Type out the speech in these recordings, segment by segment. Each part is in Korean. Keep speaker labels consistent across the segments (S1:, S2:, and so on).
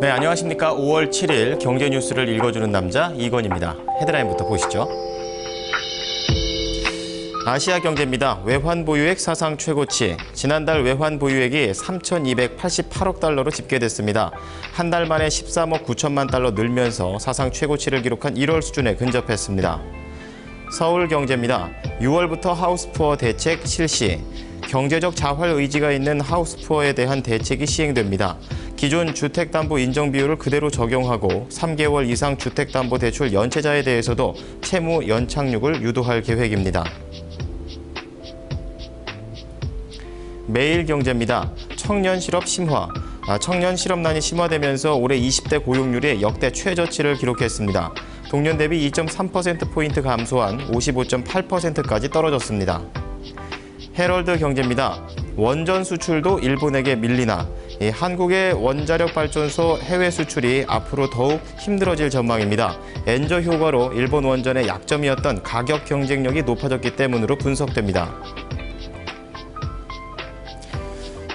S1: 네, 안녕하십니까. 5월 7일 경제 뉴스를 읽어주는 남자 이건입니다. 헤드라인부터 보시죠. 아시아 경제입니다. 외환 보유액 사상 최고치. 지난달 외환 보유액이 3,288억 달러로 집계됐습니다. 한 달 만에 13억 9천만 달러 늘면서 사상 최고치를 기록한 1월 수준에 근접했습니다. 서울 경제입니다. 6월부터 하우스푸어 대책 실시. 경제적 자활 의지가 있는 하우스푸어에 대한 대책이 시행됩니다. 기존 주택담보 인정 비율을 그대로 적용하고 3개월 이상 주택담보대출 연체자에 대해서도 채무 연착륙을 유도할 계획입니다. 매일경제입니다. 청년 실업 심화. 청년 실업난이 심화되면서 올해 20대 고용률이 역대 최저치를 기록했습니다. 동년 대비 2.3%포인트 감소한 55.8%까지 떨어졌습니다. 헤럴드 경제입니다. 원전 수출도 일본에게 밀리나. 한국의 원자력 발전소 해외 수출이 앞으로 더욱 힘들어질 전망입니다. 엔저 효과로 일본 원전의 약점이었던 가격 경쟁력이 높아졌기 때문으로 분석됩니다.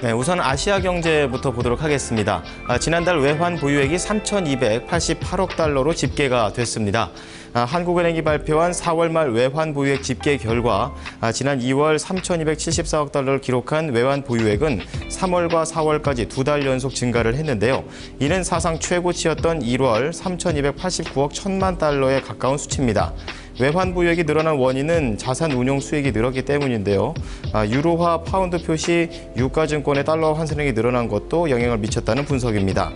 S1: 네, 우선 아시아 경제부터 보도록 하겠습니다. 지난달 외환 보유액이 3,288억 달러로 집계가 됐습니다. 한국은행이 발표한 4월 말 외환 보유액 집계 결과 지난 2월 3,274억 달러를 기록한 외환 보유액은 3월과 4월까지 2달 연속 증가를 했는데요. 이는 사상 최고치였던 1월 3,289억 1천만 달러에 가까운 수치입니다. 외환 보유액이 늘어난 원인은 자산 운용 수익이 늘었기 때문인데요. 유로화 파운드 표시 유가증권의 달러 환산액이 늘어난 것도 영향을 미쳤다는 분석입니다.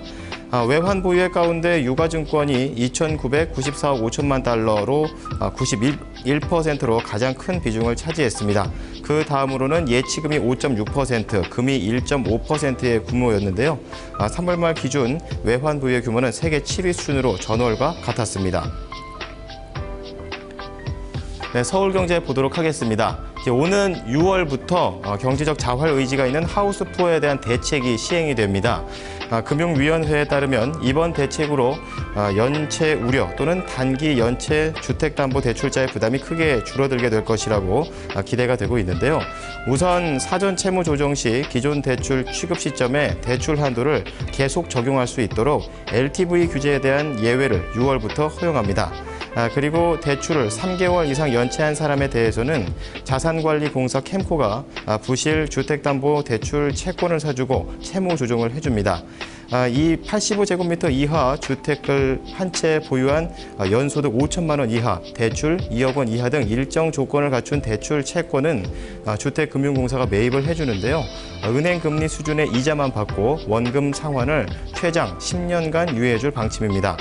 S1: 외환 보유액 가운데 유가증권이 2,994억 5천만 달러로 91%로 가장 큰 비중을 차지했습니다. 그 다음으로는 예치금이 5.6%, 금이 1.5%의 규모였는데요. 3월 말 기준 외환 보유액 규모는 세계 7위 수준으로 전월과 같았습니다. 네, 서울경제 보도록 하겠습니다. 오는 6월부터 경제적 자활 의지가 있는 하우스푸어에 대한 대책이 시행이 됩니다. 금융위원회에 따르면 이번 대책으로 연체 우려 또는 단기 연체 주택담보대출자의 부담이 크게 줄어들게 될 것이라고 기대가 되고 있는데요. 우선 사전 채무 조정 시 기존 대출 취급 시점에 대출 한도를 계속 적용할 수 있도록 LTV 규제에 대한 예외를 6월부터 허용합니다. 그리고 대출을 3개월 이상 연체한 사람에 대해서는 자산관리공사 캠코가 부실 주택담보대출 채권을 사주고 채무 조정을 해줍니다. 이 85제곱미터 이하 주택을 한 채 보유한 연소득 5천만 원 이하, 대출 2억 원 이하 등 일정 조건을 갖춘 대출 채권은 주택금융공사가 매입을 해주는데요. 은행 금리 수준의 이자만 받고 원금 상환을 최장 10년간 유예해줄 방침입니다.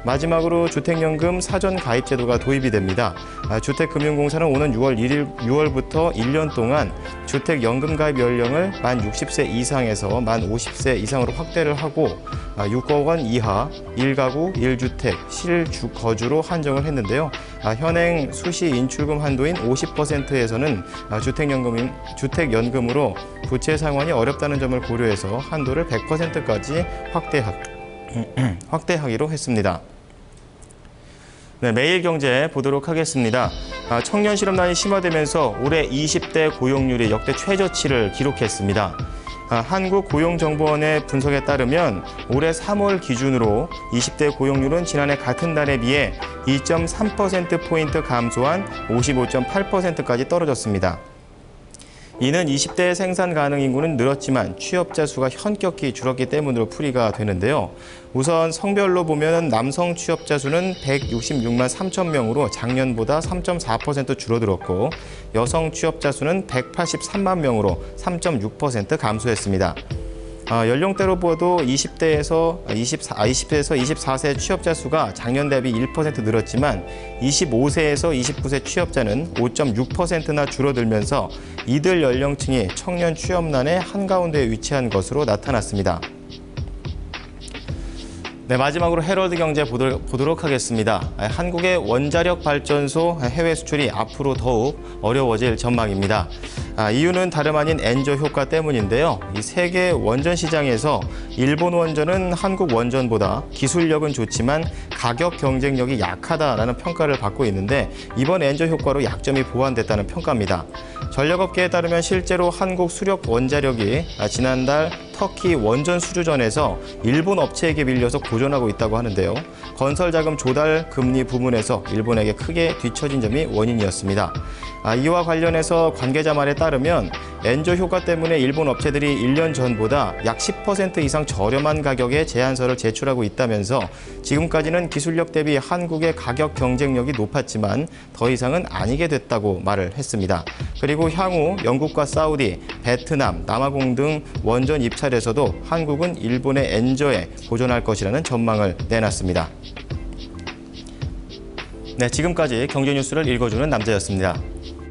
S1: 마지막으로 주택연금 사전 가입 제도가 도입이 됩니다. 주택금융공사는 오는 6월부터 1년 동안 주택연금 가입 연령을 만 60세 이상에서 만 50세 이상으로 확대를 하고 6억 원 이하 1가구 1주택 실거주로 한정을 했는데요. 현행 수시 인출금 한도인 50%에서는 주택연금으로 부채 상환이 어렵다는 점을 고려해서 한도를 100%까지 확대하기로 했습니다. 네, 매일경제 보도록 하겠습니다. 청년 실업난이 심화되면서 올해 20대 고용률이 역대 최저치를 기록했습니다. 한국고용정보원의 분석에 따르면 올해 3월 기준으로 20대 고용률은 지난해 같은 달에 비해 2.3%포인트 감소한 55.8%까지 떨어졌습니다. 이는 20대 생산 가능 인구는 늘었지만 취업자 수가 현격히 줄었기 때문으로 풀이가 되는데요. 우선 성별로 보면 남성 취업자 수는 166만 3천 명으로 작년보다 3.4% 줄어들었고 여성 취업자 수는 183만 명으로 3.6% 감소했습니다. 연령대로 보도 20대에서 24세 취업자 수가 작년 대비 1% 늘었지만 25세에서 29세 취업자는 5.6%나 줄어들면서 이들 연령층이 청년 취업난의 한가운데에 위치한 것으로 나타났습니다. 네, 마지막으로 헤럴드 경제 보도록 하겠습니다. 한국의 원자력 발전소 해외 수출이 앞으로 더욱 어려워질 전망입니다. 이유는 다름 아닌 엔저 효과 때문인데요. 이 세계 원전 시장에서 일본 원전은 한국 원전보다 기술력은 좋지만 가격 경쟁력이 약하다라는 평가를 받고 있는데 이번 엔저 효과로 약점이 보완됐다는 평가입니다. 전력업계에 따르면 실제로 한국 수력 원자력이 지난달 터키 원전 수주전에서 일본 업체에게 밀려서 고전하고 있다고 하는데요. 건설 자금 조달 금리 부분에서 일본에게 크게 뒤처진 점이 원인이었습니다. 이와 관련해서 관계자 말에 따르면 엔저 효과 때문에 일본 업체들이 1년 전보다 약 10% 이상 저렴한 가격에 제안서를 제출하고 있다면서 지금까지는 기술력 대비 한국의 가격 경쟁력이 높았지만 더 이상은 아니게 됐다고 말을 했습니다. 그리고 향후 영국과 사우디, 베트남, 남아공 등 원전 입찰에서도 한국은 일본의 엔저에 고전할 것이라는 전망을 내놨습니다. 네, 지금까지 경제 뉴스를 읽어주는 남자였습니다.